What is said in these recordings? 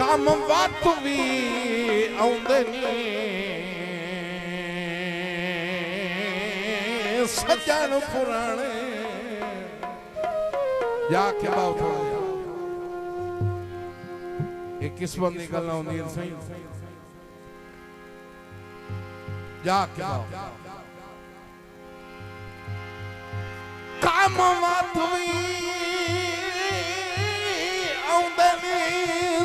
काम बात भी आउंदे नी सजन पुराने जाके बाव थोड़ा एक किस्मत की गल आउंदी सही जाके बाव काम बात भी आउंदे नी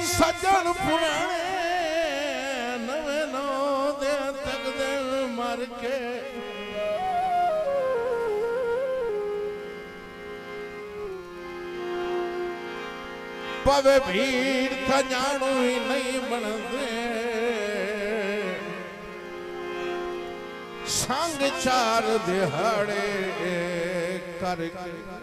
सजन पुराने नवे नो दे तक दिन मर के पवे भीड़ खजानू ही नहीं बनते संग चार दिहाड़े करके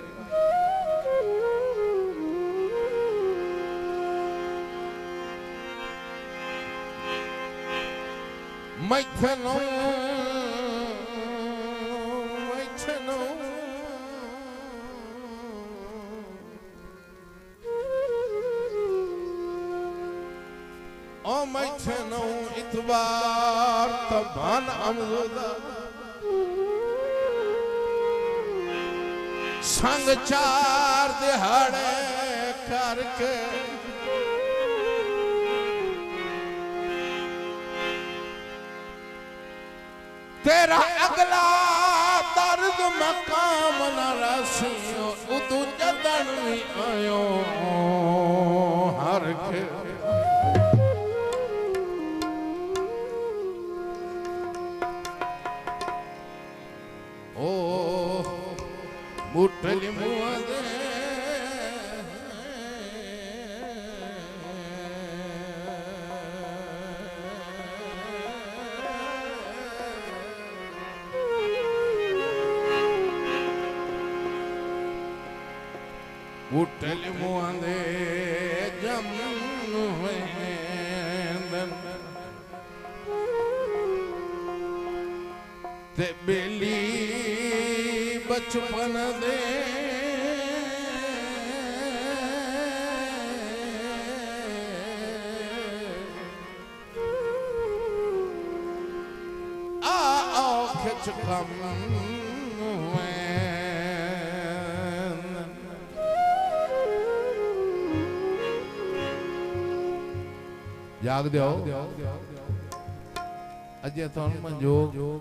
मैथनो ओ मैथनो इतवार तबान अमजुदा संग चार दिहाड़े करके तेरा अगला दर्द मकाम न रसियो उदू जदन भी आयो हर के ओ मुठली मुआ दे उठल मुआंदे जमनु वेंदन ते बेली बचपन दे आओ खिच कम जाग दो अजय तुम जो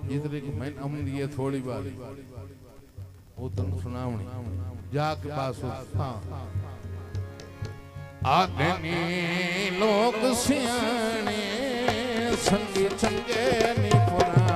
जितने की मैं अम दिए थोड़ी बार वो तुम सुनावनी जाग पास हाँ आदमी लोग सियाने संगी चंगे नी पुराण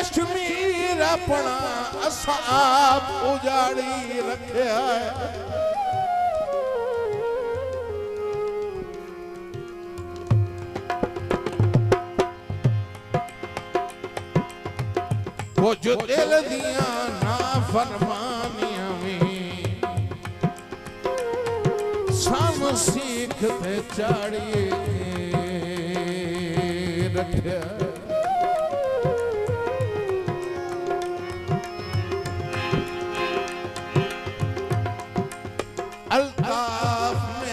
कश्मीर अपना असाब उजाड़ी रखिया है वो जो दिल दिया ना फरमानियां में साम सीखते चाड़िए रखिया अल्ताफ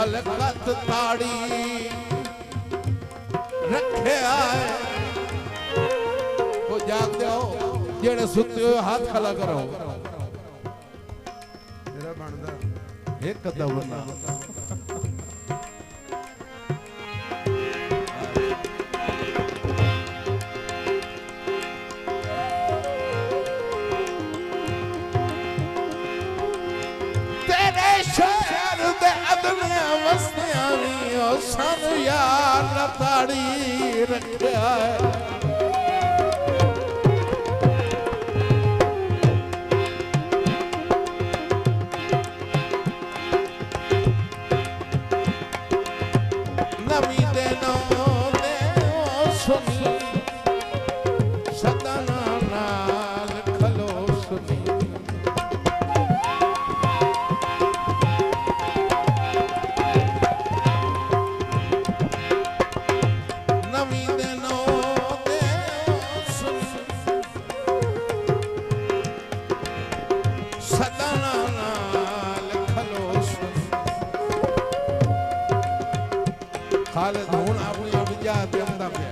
खलकत ताड़ी रखिया है। को जागदे हो जेड़े सुते हो हाथ खला करो तेरा बनदा एक कदा बना सन यार ताड़ी रखिया है। नवी दे सुनी सदना नाल खलो सुनी खालिद हुण अपनी अबजा ते अंदा पे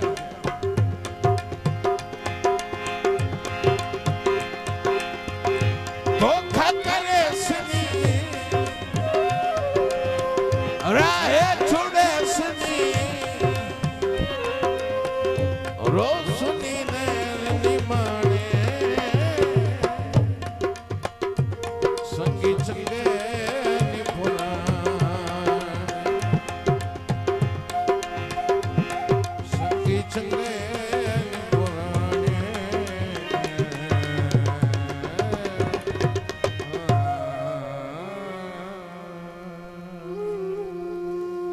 धोखा करे सनी राहे छुड़े सनी रोज सुनी ने निमाणे संगी चंगे निपुणा संगी चंगे